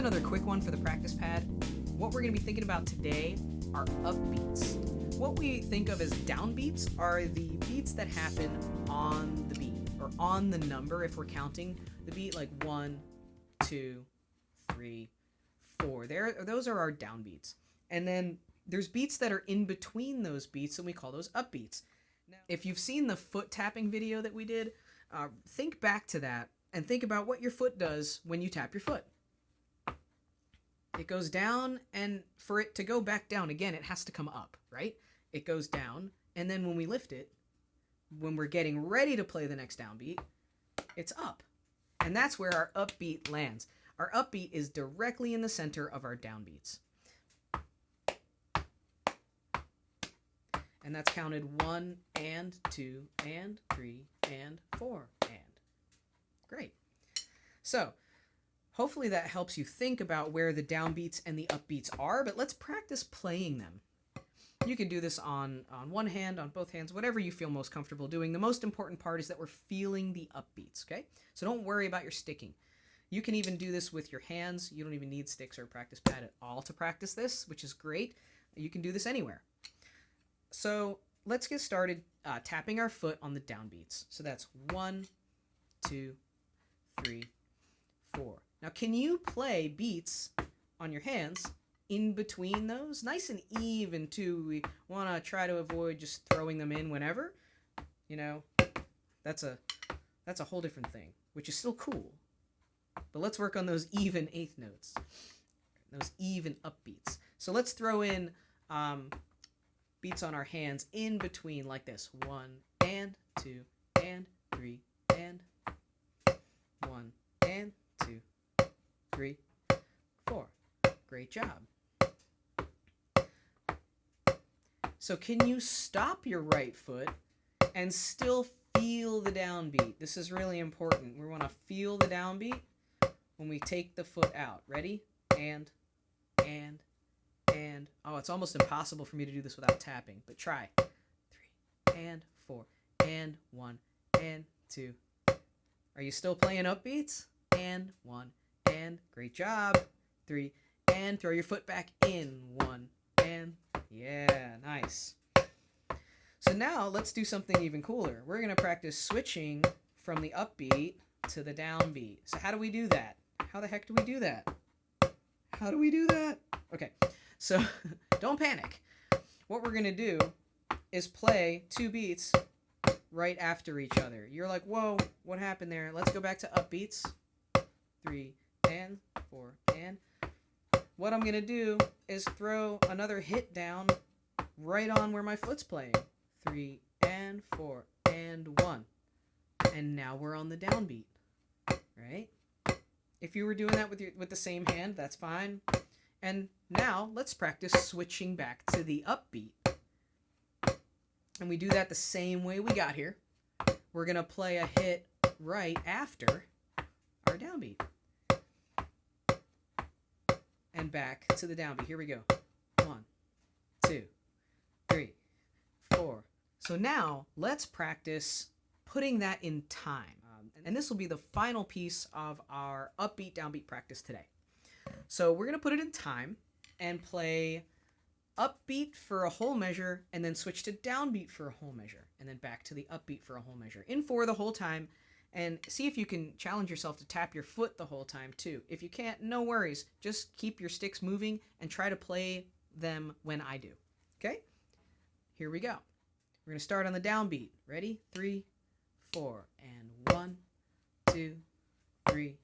another quick one for the practice pad. What we're going to be thinking about today are upbeats. What we think of as downbeats are the beats that happen on the beat, or on the number if we're counting the beat, like 1, 2, 3, 4. Those are our downbeats. And then there's beats that are in between those beats, and we call those upbeats. Now, if you've seen the foot tapping video that we did, think back to that and think about what your foot does when you tap your foot. It goes down, and for it to go back down again, it has to come up, right? It goes down, and then when we lift it, when we're getting ready to play the next downbeat, it's up. And that's where our upbeat lands. Our upbeat is directly in the center of our downbeats. And that's counted 1 and 2 and 3 and 4 and. Great. So, hopefully that helps you think about where the downbeats and the upbeats are, but let's practice playing them. You can do this on one hand, on both hands, whatever you feel most comfortable doing. The most important part is that we're feeling the upbeats, okay? So don't worry about your sticking. You can even do this with your hands. You don't even need sticks or a practice pad at all to practice this, which is great. You can do this anywhere. So let's get started tapping our foot on the downbeats. So that's 1, 2, 3, 4. Now, can you play beats on your hands in between those? Nice and even, too. We want to try to avoid just throwing them in whenever. You know, that's a whole different thing, which is still cool. But let's work on those even eighth notes, those even upbeats. So let's throw in beats on our hands in between like this. 1 and 2 and 3 and 1 and 2, 3, 4. Great job. So can you stop your right foot and still feel the downbeat? This is really important. We want to feel the downbeat when we take the foot out. Ready? And. Oh, it's almost impossible for me to do this without tapping, but try. 3 and 4 and 1 and 2. Are you still playing upbeats? And 1 and. Great job. 3 and. Throw your foot back in. 1 and. Yeah, nice. So now let's do something even cooler. We're going to practice switching from the upbeat to the downbeat. So how do we do that? How the heck do we do that? How do we do that? Okay, so don't panic. What we're going to do is play 2 beats right after each other. You're like, whoa, what happened there? Let's go back to upbeats. 3 and 4 and. What I'm going to do is throw another hit down right on where my foot's playing. 3 and 4 and 1. And now we're on the downbeat, right? If you were doing that with the same hand, that's fine. And now let's practice switching back to the upbeat. And we do that the same way we got here. We're going to play a hit right after our downbeat. And back to the downbeat. Here we go. 1, 2, 3, 4. So now let's practice putting that in time. And this will be the final piece of our upbeat downbeat practice today. So we're going to put it in time and play upbeat for a whole measure and then switch to downbeat for a whole measure and then back to the upbeat for a whole measure in 4 the whole time. And see if you can challenge yourself to tap your foot the whole time too. If you can't, no worries. Just keep your sticks moving and try to play them when I do. Okay? Here we go. We're going to start on the downbeat. Ready? 3, 4, and 1, 2, 3,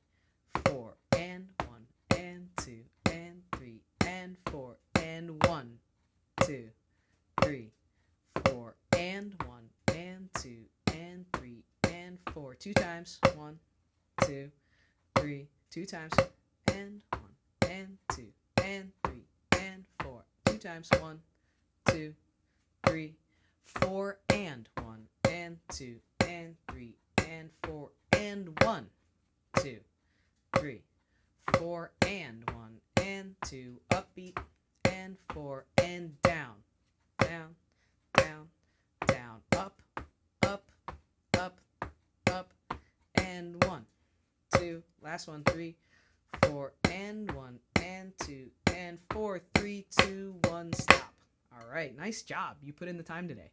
4, and 1, and 2, and 3, and 4, and 1, 2, 3, 4, and 1, and 2, and 3, and 4. 2 times. 1, 2, 3. 2 times. And 1, and 2, and 3, and 4. 2 times. 1, 2, 3, 4, and 1, and 2, and 3, and 4, and 1, 2, 3, 4, and 1, and 2, upbeat, and 4, and down, down, down, down, up, up, up, up, and 1, 2, last one, 3, 4 and 1 and 2 and 4, 3, 2, 1, stop. All right, nice job. You put in the time today.